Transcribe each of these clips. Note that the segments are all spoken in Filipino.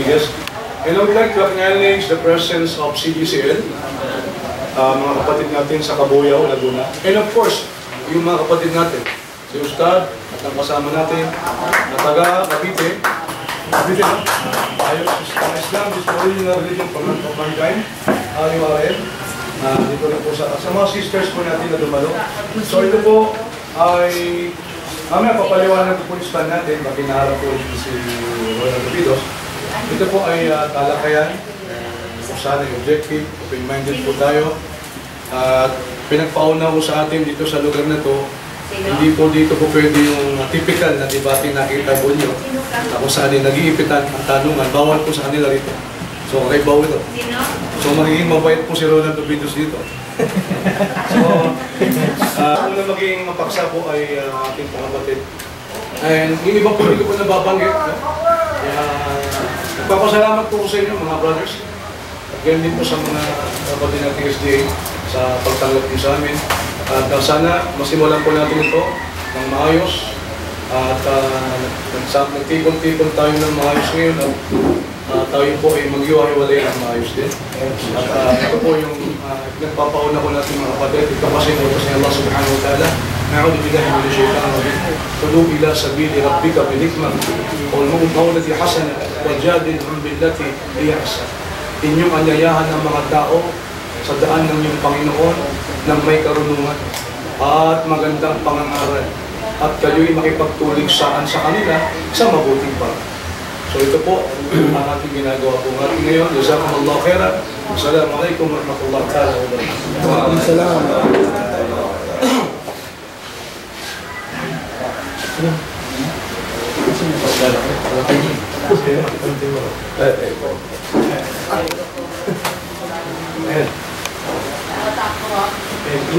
Yes. And I would like to acknowledge the presence of CGCL, mga kapatid natin sa Cabuyao, Laguna. And of course, yung mga kapatid natin, si Ustad at ang kasama natin na taga Cavite. Cavite, no? Ayos, Islam is the original religion of mankind, URL. Dito rin po sa mga sisters po natin na dumalo. So ito po ay mamaya papaliwanag po yung stand natin, bakit naharap po si Ronald Davidos. Ito po ay talakayan, kung saan ay objective, open-minded po tayo. At pinagpauna po sa atin dito sa lugar na to, hindi po dito po pwede yung typical na debate nakita po nyo, na kung saan ay nag-iipitan ang tanungan, bawal po sa kanila rito. So, kay bawal ito. So, magiging mabait po si Ronald Davidos dito. So, una magiging mapaksa po ay ating kapatid. And yung iba po, hindi ko po nababanggit. Nagpapasalamat po sa inyo, mga brothers. At ganyan din po sa mga kapatid ng TSDA sa pagtanggap po sa amin. At sana masimulan po natin ito ng maayos. At nagtipon-tipon tayo ng maayos ngayon. At tayo po ay mag-iwahiwalay ng maayos din. At ito po yung nagpapauna ko natin mga kapatid. Ito kasi po sa Allah subhanahu wa ta'ala. Na'udhu billahi minash shaitanir rajim. Tudu ila sabili rabbika bil hikmah wal maw'izati hasanah wajadilhum billati hiya ahsan. Inyong anyayahan ng mga tao sa daan ng iyong Panginoon ng may karunungan at magandang pangangaral. At kayo'y makipagtulig saan sa kanila sa mabuting paraan. So ito po ang ating ginagawa po natin ngayon. Jazakumullahu khairan. Assalamualaikum warahmatullahi wabarakatuh. Waalaikumsalam.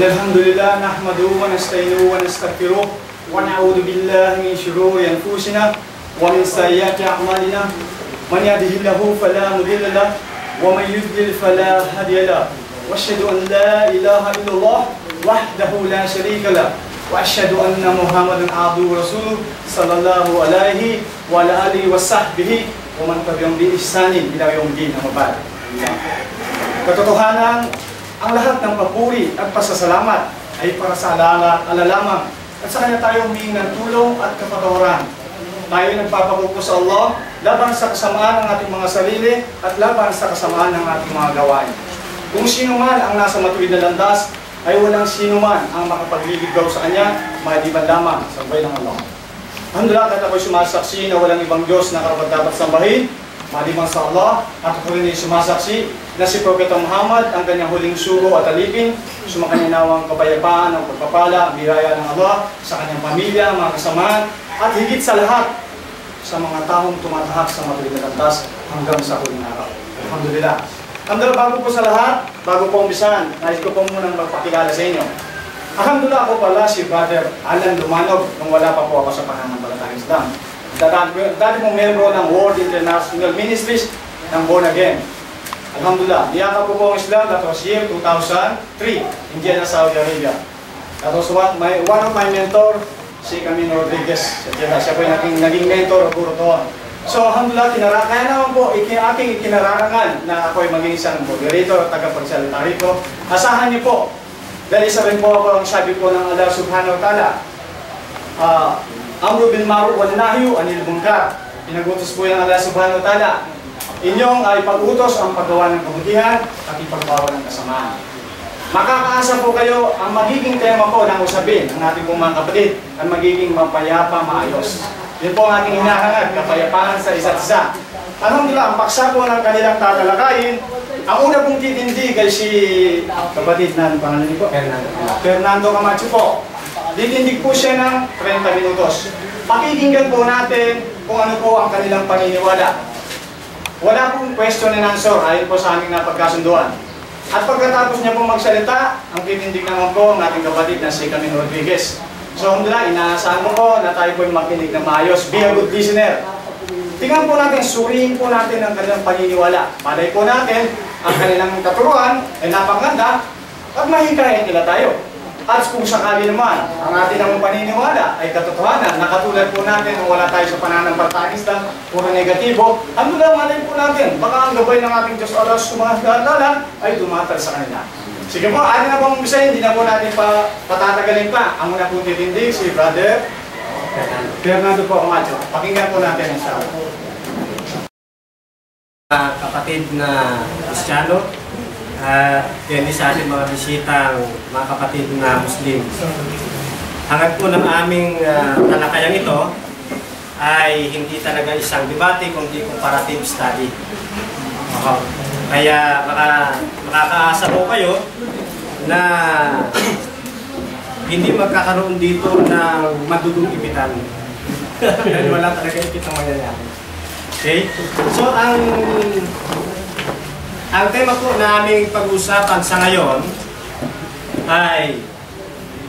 Alhamdulillah nahmaduhu wa nasta'inuhu wa nastaghfiruh wa na'udzu billahi min shururi anfusina wa min sayyiati a'malina man yahdihillahu fala mudilla lahu wa man yudlil fala hadiya lahu wa asyhadu an la ilaha illallah wahdahu la syarika lahu wa asyhadu anna Muhammadan abduhu wa rasuluh sallallahu alaihi wa ala alihi wa sahbihi wa man tabi'ahum bi ihsanin ila yaumil din. Amma ba'd. Katotohanan, ang lahat ng papuri at pasasalamat ay para sa Allah lamang at sa Kanya tayo humingi ng tulong at kapatawaran. Tayo nagpapakupo sa Allah laban sa kasamaan ng ating mga sarili at laban sa kasamaan ng ating mga gawain. Kung sino man ang nasa matuwid na landas, ay walang sino man ang makapagliligaw sa Kanya, maliban lamang sa buhay ng Allah. Alhamdulillah, at ako'y sumasaksi na walang ibang Diyos na karapat-dapat sambahin, maliban sa Allah, at ako rin ay sumasaksi na si Propeta Muhammad ang kanyang huling sugo at alipin, sumakanyanawang kapayapaan, ang pagpapala, ang biyaya ng Allah sa kanyang pamilya, mga kasamahan, at higit sa lahat sa mga taong tumatahak sa matuwid na landas hanggang sa huling araw. Alhamdulillah. Alhamdulillah, bago po sa lahat, bago po umpisahan, nais ko po munang magpakilala sa inyo. Alhamdulillah, ako pala si Brother Alan Lumanog nung wala pa po ako sa pananampalatayang Islam. Dati pong membro ng World International Ministries ng Born Again. Alhamdulillah, niyakap ko po ang Islam, that was year 2003 in Jeddah, Saudi Arabia. That was one of my mentor, si Camino Rodriguez sa Jeddah. Siya po yung naging mentor o guro doon. So, alhamdulillah, kaya naman po, aking ikinararangan na ako ay maging isang moderator at tagapagsalita rito. Asahan niyo po, dahil isa rin po ako ang sabi po ng Allah subhanahu wa ta'ala, Amru bil ma'ruf wa nahyu anil munkar. Pinagutos po yung Allah subhanahu wa ta'ala. Inyong ay pag-utos ang paggawa ng kabutihan at ipagbawal ng kasamaan. Makakaasa po kayo ang magiging tema po ng usapin ng ating pong mga kapatid ang magiging mapayapa, maayos. Yun po ang ating hinahangad, kapayapaan sa isa't isa. Alhamdulillah, ang paksa po ng kanilang tatalakayin, ang una pong titindig ay si kapatid na pangalan niyo po? Fernando Camacho po. Titindig po siya ng 30 minutos. Pakikinggan po natin kung ano po ang kanilang paniniwala. Wala pong question and answer ayon po sa aming napagkasunduan. At pagkatapos niya pong magsalita, ang titindig naman po ang ating kapatid na si Camino Rodriguez. So, alhamdulillah, inaasahan mo po na tayo po makinig na maayos. Be a good listener. Tingnan po natin, suriin po natin ang kanilang paniniwala. Malay po natin, ang kanilang katuruan ay napakaganda at mahikain nila tayo. At kung sakali naman, ang ating namang paniniwala ay katotohanan, nakatulad po natin kung wala tayo sa pananampalatayang Islam, puro negatibo, ano lang malay po natin, baka ang gabay ng ating Diyos Allah sumahalalan ay tumatal sa kanila. Sige po, ano na pong umpisa, hindi na po natin patatagalin pa. Ang muna pong titindig, si Brother Fernando po ang macho. Pakinggan po natin ang sabi. Kapatid na Kristiyano, yan din sa ating mga bisitang mga kapatid na Muslim. Hangad po ng aming talakayang ito ay hindi talaga isang debate kundi comparative study. Kaya makakaasa po kayo na hindi magkakaroon dito ng madudong ipitan. Dahil wala talaga ipitang mangyayari. Okay? So ang tema po na aming pag-usapan sa ngayon ay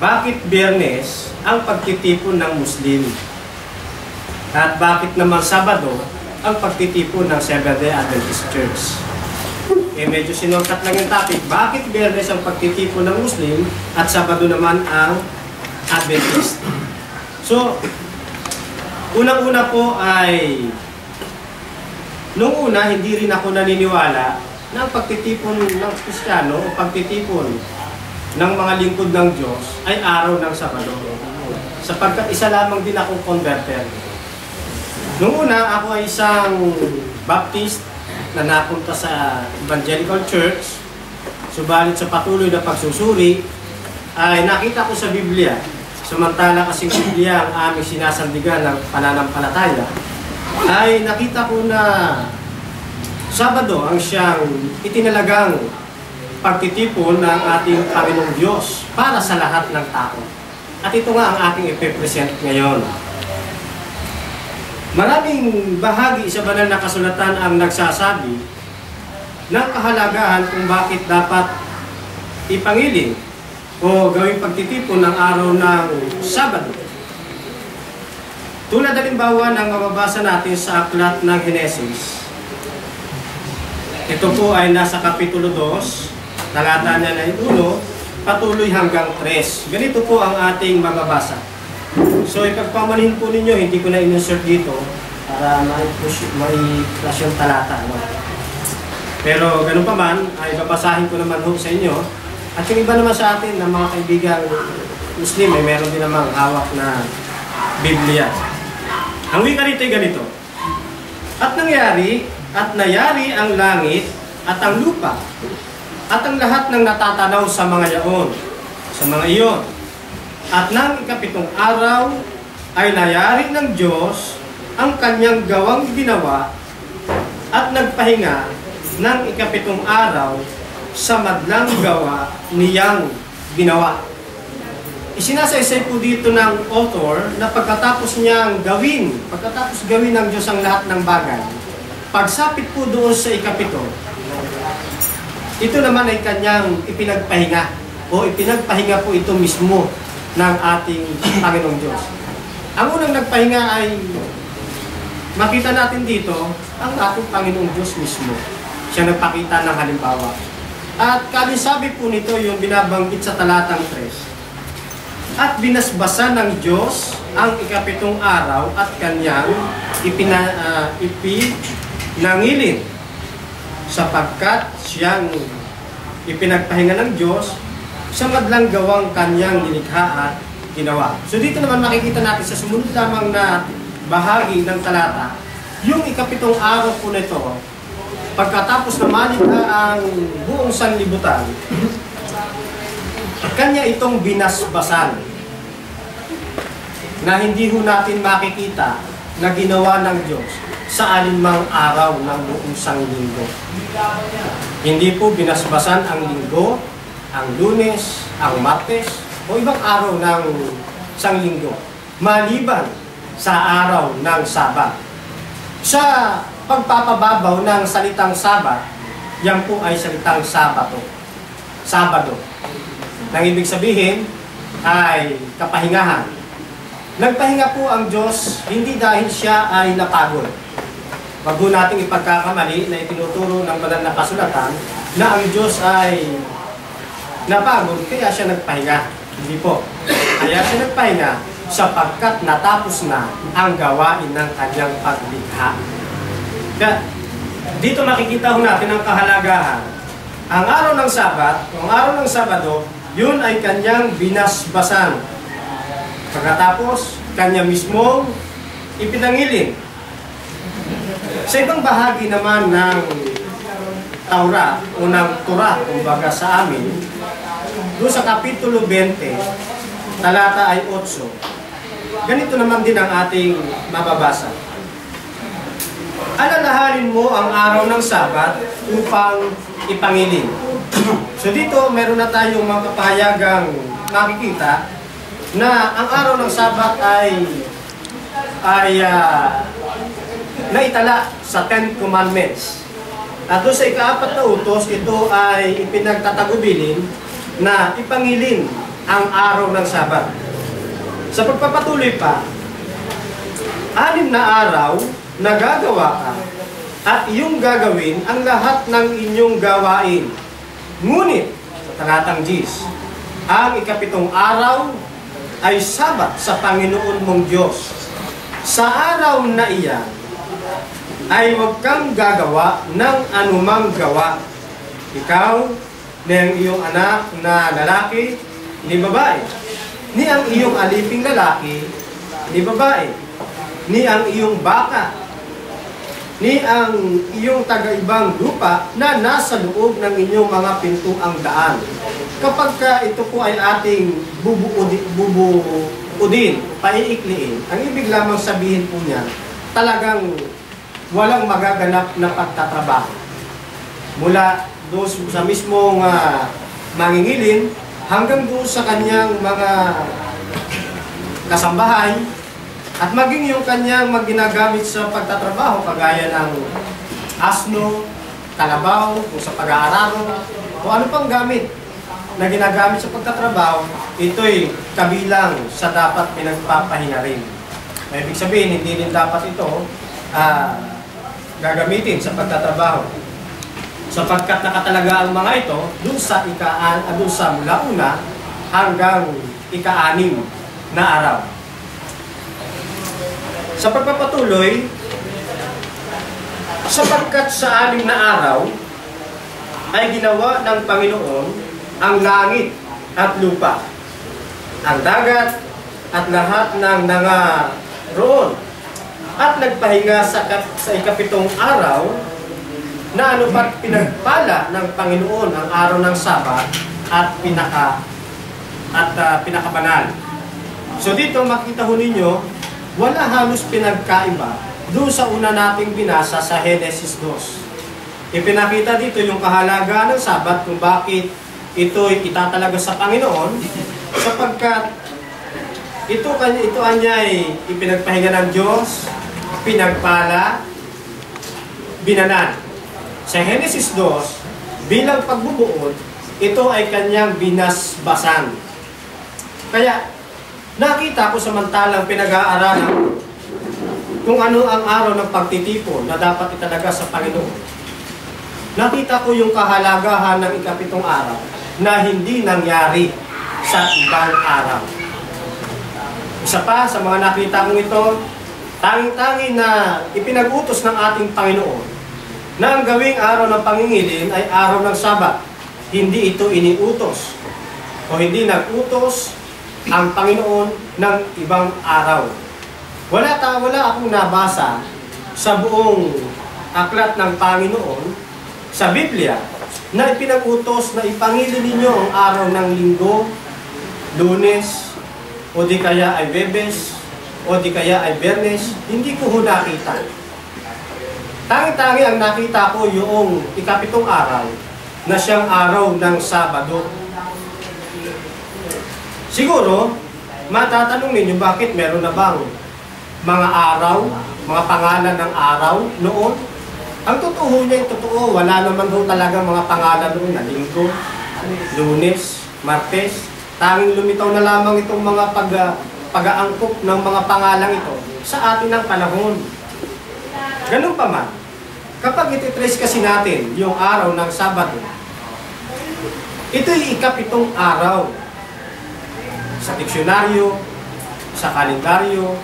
bakit Biyernes ang pagtitipon ng Muslim? At bakit naman Sabado ang pagtitipon ng Seventh-day Adventist Church? Medyo sinungkat lang yung topic. Bakit Biyernes ang pagtitipon ng Muslim at Sabado naman ang Adventist? So, unang-una po ay noong una, hindi rin ako naniniwala na ang pagtitipon ng Kristiyano o pagtitipon ng mga lingkod ng Diyos ay araw ng Sabado. Sapagkat isa lamang din akong converter. Noong una, ako ay isang Baptist na napunta sa Evangelical Church. Subalit sa patuloy na pagsusuri, ay nakita ko sa Biblia, samantala kasing Biblia ang aming sinasandigan ng pananampalataya, ay nakita ko na Sabado ang siyang itinalagang pagtitipon ng ating Panginoong Diyos para sa lahat ng tao. At ito nga ang ating ipipresent ngayon. Maraming bahagi sa banal na kasulatan ang nagsasabi ng kahalagahan kung bakit dapat ipangiling o gawing pagtitipon ng araw ng Sabado. Tulad halimbawa ng mababasa natin sa aklat ng Henesis. Ito po ay nasa Kapitulo 2, talata niya na 1, patuloy hanggang 3. Ganito po ang ating mababasa. So ipagpamanhin po ninyo, hindi ko na in-insert dito para mai-flash yung talata. No? Pero ganun pa man, ay babasahin ko naman ho sa inyo. At yung iba naman sa atin, ng mga kaibigan Muslim, ay meron din namang hawak na Biblia. Ang wika rito ay ganito. At nayari ang langit at ang lupa at ang lahat ng natatanaw sa mga yaon, sa mga iyon. At nang ikapitong araw ay nayari ng Diyos ang kanyang gawang ginawa at nagpahinga ng ikapitong araw sa madlang gawa niyang ginawa. Isinasaysay po dito ng author na pagkatapos gawin ng Diyos ang lahat ng bagay, pagsapit po doon sa ikapito, ito naman ay kanyang ipinagpahinga o ipinagpahinga po ito mismo ng ating Panginoong Diyos. Ang unang nagpahinga ay makita natin dito ang ating Panginoong Diyos mismo. Siya nagpakita ng halimbawa. At kalisabi po nito yung binabanggit sa talatang 3. At binasbasan ng Diyos ang ikapitong araw at kanyang ipinangilin sapagkat siyang ipinagpahinga ng Diyos sa madlang gawang kanyang nilikha at ginawa. So dito naman makikita natin sa sumunod lamang na bahagi ng talata, yung ikapitong araw po nito, pagkatapos na malikha ang buong sanlibutan, kanya itong binasbasan na hindi ho natin makikita na ginawa ng Diyos sa alinmang araw ng buong sanglinggo. Hindi po binasbasan ang linggo, ang Lunes, ang Martes, o ibang araw ng sanglinggo, maliban sa araw ng Sabat. Sa pagpapababaw ng salitang Sabat, yan po ay salitang Sabado. Nang ibig sabihin ay kapahingahan. Nagpahinga po ang Diyos hindi dahil siya ay napagod. Wag po nating ipagkakamali na itinuturo ng banal na kasulatan na ang Diyos ay napagod kaya siya nagpahinga. Hindi po. Kaya siya nagpahinga sapagkat natapos na ang gawain ng kanyang paglikha. Kaya dito makikita ho natin ang kahalagahan. Ang araw ng Sabat, ang araw ng Sabado, yun ay kanyang binasbasan. Pagkatapos, kanya mismong ipinangilin. Sa ibang bahagi naman ng Taurat o ng Torah, kumbaga sa amin, doon sa Kapitulo 20, talata ay 8, ganito naman din ang ating mababasa. Alalahanin mo ang araw ng Sabat upang ipangilin. So dito, meron na tayong mga kapahayagang makikita na ang araw ng Sabat ay naitala sa 10 Commandments. At doon sa ika-4 na utos, ito ay ipinagtatagubilin na ipangilin ang araw ng Sabat. Sa pagpapatuloy pa, 6 na araw na gagawa ka at iyong gagawin ang lahat ng inyong gawain. Ngunit, sa talatang 10, ang ika-7 araw ay Sabat sa Panginoon mong Diyos. Sa araw na iyan, ay huwag kang gagawa ng anumang gawa. Ikaw, ni ang iyong anak na lalaki, ni babae, ni ang iyong aliping lalaki, ni babae, ni ang iyong baka, ni ang iyong taga-ibang lupa na nasa loob ng inyong mga pintuang daan. Kapag ito po ay ating bubuudin, paiikliin, ang ibig lamang sabihin po niya, talagang walang magaganap na pagtatrabaho. Mula doon sa mismong mangingilin hanggang doon sa kanyang mga kasambahay at maging yung kanyang ginagamit sa pagtatrabaho kagaya ng asno, kalabaw, kung sa pag-aararo, o ano pang gamit na ginagamit sa pagtatrabaho, ito'y kabilang sa dapat pinagpapahinga rin. Ibig sabihin, hindi din dapat ito gagamitin sa pagtatrabaho. Sapagkat nakatalaga ang mga ito dun sa mula una hanggang ika-6 na araw. Sa pagpapatuloy, sapagkat sa 6 na araw ay ginawa ng Panginoon ang langit at lupa, ang dagat at lahat ng nangaroon, at nagpahinga sa ika-7 araw na anupat pinagpala ng Panginoon ang araw ng Sabat at pinakabanal. So dito makita ho ninyo, wala halos pinagkaiba doon sa una nating binasa sa Genesis 2. Ipinakita dito yung kahalagaan ng Sabat kung bakit ito'y itatalaga sa Panginoon, sapagkat ito ay ipinagpahinga ng Diyos, pinagpala, binanan. Sa Genesis 2, bilang pagbubuod, ito ay kanyang binasbasan. Kaya, nakita ko samantalang pinag-aaralan kung ano ang araw ng pagtitipon na dapat italaga sa Panginoon. Nakita ko yung kahalagahan ng ika-7 araw na hindi nangyari sa ibang araw. Isa pa sa mga nakita kong ito, tanging-tangi na ipinag-utos ng ating Panginoon na ang gawing araw ng pangingilin ay araw ng Sabat. Hindi ito iniutos o hindi nag-utos ang Panginoon ng ibang araw. Wala akong nabasa sa buong aklat ng Panginoon sa Biblia na ipinag-utos na ipangilin ninyo ang araw ng Linggo, Lunes, o di kaya ay Biyernes, o di kaya ay Biyernes. Hindi ko ho nakita. Tangi-tangi ang nakita ko yung ika-7 araw na siyang araw ng Sabado. Siguro, matatanong ninyo bakit meron na bang mga araw, mga pangalan ng araw noon? Ang totoo niya, totoo, wala naman ho talaga mga pangalan noon na Linggo, Lunes, Martes. Tanging lumitaw na lamang itong mga pag-aangkop ng mga pangalang ito sa atin ng panahon. Ganun pa man, kapag ititrace kasi natin yung araw ng Sabado, ito'y ika-7 araw. sa diksyonaryo, sa kalendaryo,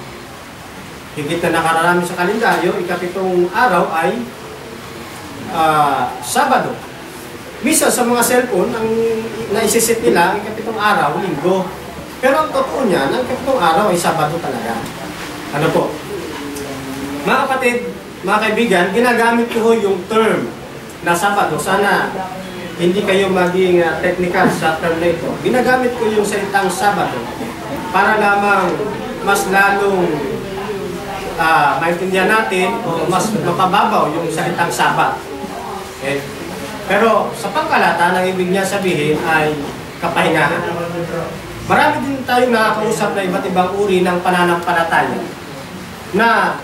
higit na nakararami sa kalendaryo, ikapitong araw ay Sabado. Minsan sa mga cellphone, ang naisisit nila, ang ikapitong araw, Linggo. Pero ang totoo niyan, ang ikapitong araw ay Sabado talaga. Ano po? Mga kapatid, mga kaibigan, ginagamit ko yung term na Sabado. Sana hindi kayo maging technical sa term na ito. Ginagamit ko yung salitang Sabado para lamang mas lalong maintindihan natin o mas mapababaw yung salitang Sabat. Okay? Pero sa pangkalata, ang ibig niya sabihin ay kapahingahan. Marami din tayong nakakausap na iba't ibang uri ng pananampalataya na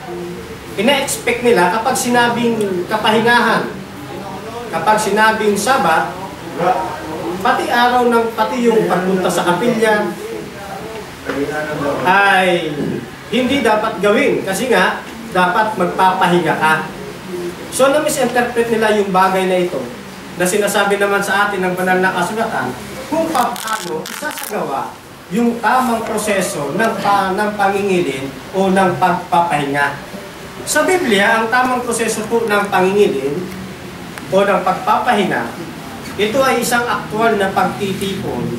ina-expect nila kapag sinabing kapahingahan, kapag sinabing Sabat, pati araw ng pati yung pagpunta sa kapilya ay hindi dapat gawin kasi nga dapat magpapahinga ka. So na-misinterpret nila yung bagay na ito na sinasabi naman sa atin ng banal na kasulatan kung paano isasagawa yung tamang proseso ng pangingilin o ng pagpapahinga. Sa Biblia, ang tamang proseso po ng pangingilin o ng pagpapahinga, ito ay isang aktwal na pagtitipon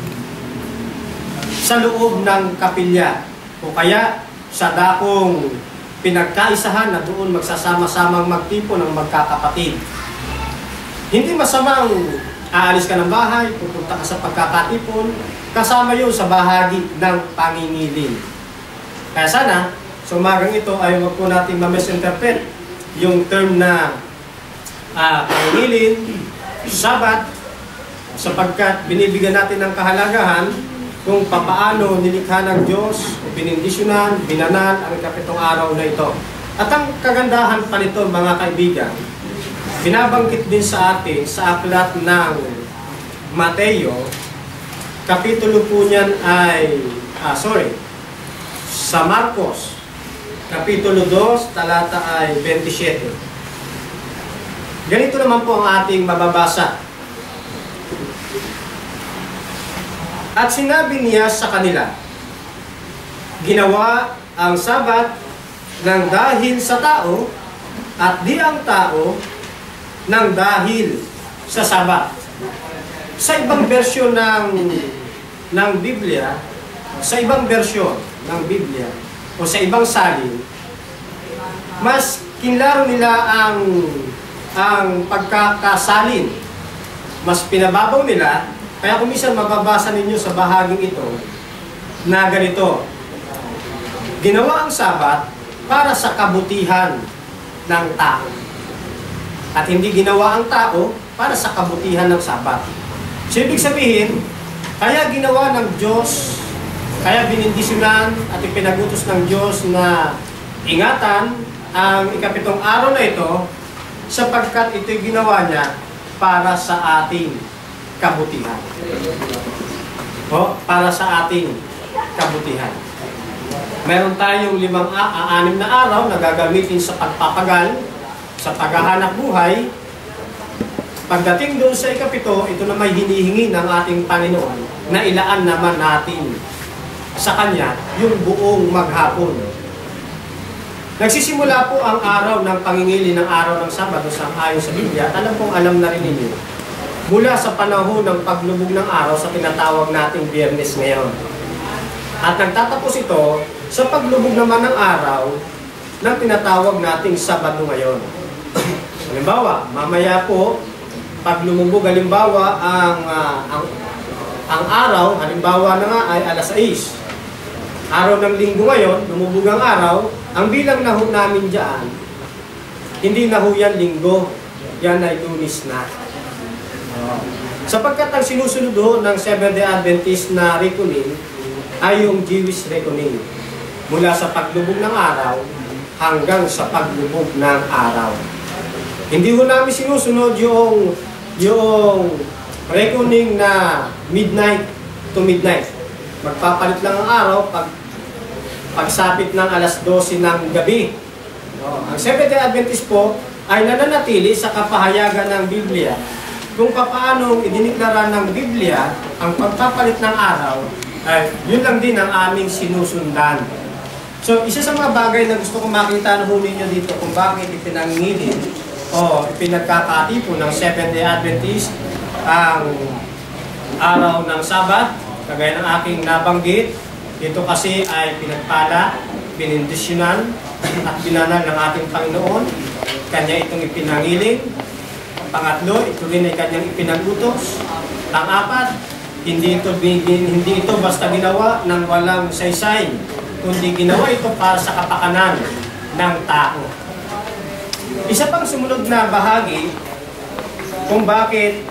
sa loob ng kapilya o kaya sa dakong pinagkaisahan na doon magsasama-samang magtipon ng magkakapatid. Hindi masamang aalis ka ng bahay, pupunta ka sa pagkakatipon, kasama yun sa bahagi ng pangingilin. Kaya sana, sa umagang ito ay wag po natin ma-misinterpret yung term na pangingilin, Sabat, sapagkat binibigyan natin ng kahalagahan kung papaano nilikha ng Diyos, binindisyonan, binanal ang ikapitong araw na ito. At ang kagandahan pa nito, mga kaibigan, binabanggit din sa atin sa aklat ng Mateo, kapitulo po niyan ay, sa Marcos, kapitulo 2, talata ay 27. Ganito naman po ang ating mababasa. At sinabi niya sa kanila, ginawa ang Sabat ng dahil sa tao at di ang tao ng dahil sa Sabat. Sa ibang bersyon ng Biblia, sa ibang bersyon ng Biblia o sa ibang salin, mas kinlaro nila ang pagkakasalin. Mas pinababaw nila. Kaya kung minsan mababasa ninyo sa bahaging ito na ganito, ginawa ang Sabat para sa kabutihan ng tao. At hindi ginawa ang tao para sa kabutihan ng Sabat. So, ibig sabihin, kaya ginawa ng Diyos, kaya binindisyonan at ipinagutos ng Diyos na ingatan ang ikapitong araw na ito sapagkat ito'y ginawa niya para sa ating kabutihan. O, para sa ating kabutihan. Meron tayong 6 na araw na gagamitin sa pagpapagal, sa paghahanap buhay. Pagdating doon sa ikapito, ito na may hinihingi ng ating Panginoon na ilaan naman natin sa Kanya yung buong maghapon. Nagsisimula po ang araw ng pangingili ng araw ng Sabado sa ayon sa Biblia. Alam na rin ninyo. Mula sa panahon ng paglubog ng araw sa tinatawag nating Biyernes ngayon. At nagtatapos ito sa paglubog naman ng araw ng tinatawag nating Sabado ngayon. Halimbawa, mamaya po, pag lumubog halimbawa ang araw, halimbawa na nga ay alas 6. Araw ng linggo ngayon, lumubog ang araw, ang bilang na ho namin dyan, hindi na ho yan linggo, yan ay Lunes na. Sapagkat ang sinusunod ho ng Seventh-day Adventist na reckoning ay yung Jewish reckoning. Mula sa paglubog ng araw hanggang sa paglubog ng araw. Hindi ho namin sinusunod yung reckoning na midnight to midnight. Magpapalit lang ang araw pagsapit ng alas 12 ng gabi. Ang Seventh-day Adventist po ay nananatili sa kapahayagan ng Biblia kung paano idiniklara ng Biblia ang pagpapalit ng araw Yun lang din ang aming sinusundan. So, isa sa mga bagay na gusto kong makita na ninyo dito kung bakit ipinangingilin o ipinagkakatipo ng Seventh-day Adventist ang araw ng Sabat, kagaya ng aking nabanggit. Ito kasi ay pinagpala, pinindisyonan at binanal ng ating Panginoon. Kanya itong ipinangilin. Pangatlo, ito rin ay kanyang ipinagutos. Pang-apat, hindi ito basta ginawa ng walang saysay, kundi ginawa ito para sa kapakanan ng tao. Isa pang sumunod na bahagi kung bakit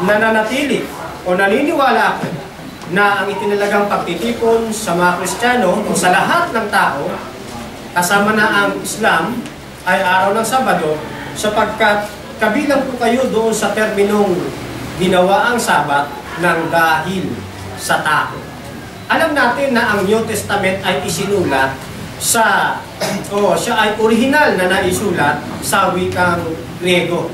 nananatili o naniniwala ako na ang itinalagang pagtitipon sa mga Kristiyano o sa lahat ng tao, kasama na ang Islam, ay araw ng Sabado, sapagkat kabilang po kayo doon sa terminong ginawa ang Sabat ng dahil sa tao. Alam natin na ang New Testament ay isinulat siya ay original na naisulat sa wikang Grego.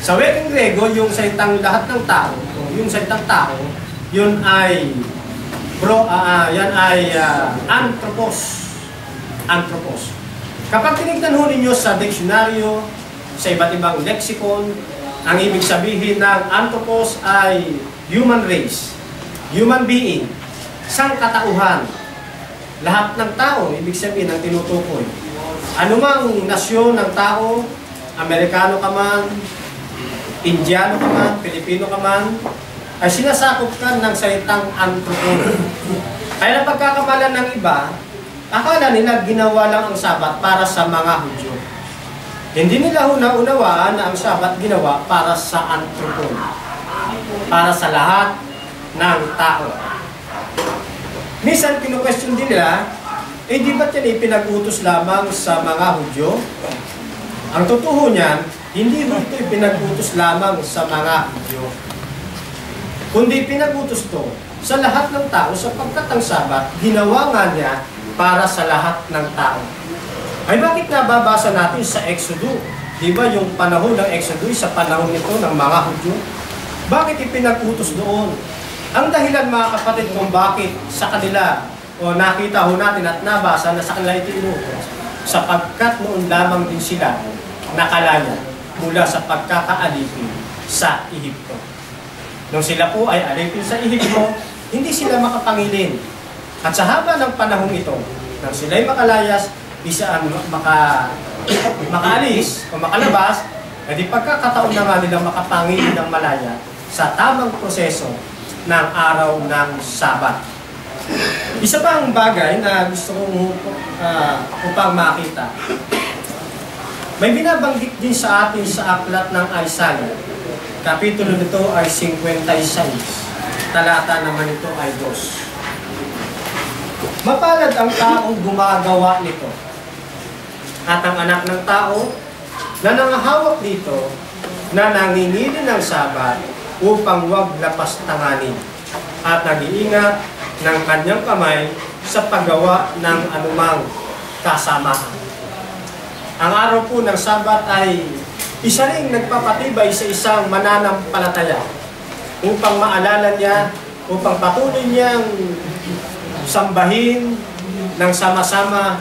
Sa wikang Grego, yung salitang lahat ng tao, yung salitang tao, yun ay anthropos. Anthropos. Kapag tinignan ho ninyo sa diksyonaryo, sa iba't ibang lexicon, ang ibig sabihin ng anthropos ay human race, human being, sangkatauhan. Lahat ng tao, ibig sabihin ang tinutukoy. Anumang nasyon ng tao, Amerikano ka man, Indiano ka man, Pilipino ka man, ay sinasakop ka ng salitang anthropos. Kaya na pagkakamalan ng iba, akala nila ginawa lang ang Sabat para sa mga Hudyo. Hindi nila naunawaan na ang Sabat ginawa para sa anthropos, para sa lahat ng tao. Minsan, kinu-question din nila, di ba't yan ipinag-utos lamang sa mga Hudyo? Ang totoo niyan, hindi mo ito ipinag-utos lamang sa mga Hudyo. Kundi pinag-utos to sa lahat ng tao sapagkat ang Sabat, ginawa nga niya para sa lahat ng tao. Ay bakit nababasa natin sa Exodo? Di ba yung panahon ng Exodo sa panahon nito ng mga Hudyo? Bakit ipinag-utos doon? Ang dahilan mga kapatid kung bakit sa kanila o nakita ho natin at nabasa na sa kanila ito inutos sapagkat noon lamang din sila nakalaya mula sa pagkakaalipin sa Ehipto. Nung sila po ay alipin sa Ehipto, hindi sila makapangilin. At sa haba ng panahon ito, nang sila'y makalayas, makaalis o makalabas, di pagkakataon na nga nilang makapangilin ng malaya sa tamang proseso ng araw ng Sabat. Isa pang bagay na gusto kong upang makita. May binabanggit din sa atin sa aklat ng Isaiah. Kapitulo nito ay 56. Talata naman ito ay 2. Mapalad ang taong gumagawa nito. At ang anak ng tao na nangahawak dito na nangingilin ng Sabat upang huwag lapastanganin at nag-iingat ng kanyang kamay sa paggawa ng anumang kasamaan. Ang araw po ng Sabat ay isa ring nagpapatibay sa isang mananampalataya upang maalala niya, upang patuloy niyang sambahin ng sama-sama.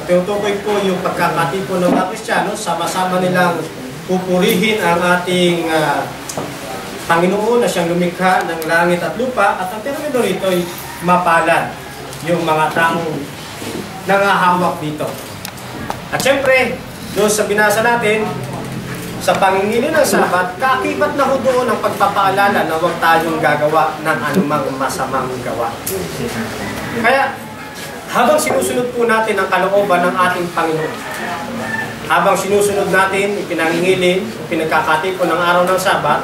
Tutukoy po yung pagkakatipo ng mga Kristiyano, sama-sama nilang pupurihin ang ating Panginoon na siyang lumikha ng langit at lupa, at ang termino rito ay mapalad yung mga taong nangahawak dito. At syempre, doon sa binasa natin, sa pangingilin ng Sabat, kaakibat na ho doon ang pagpapaalala na huwag tayong gagawa ng anumang masamang gawa. Kaya, habang sinusunod po natin ang kalooban ng ating Panginoon, habang sinusunod natin, ipinangingilin, pinagkakatipo ng araw ng Sabat,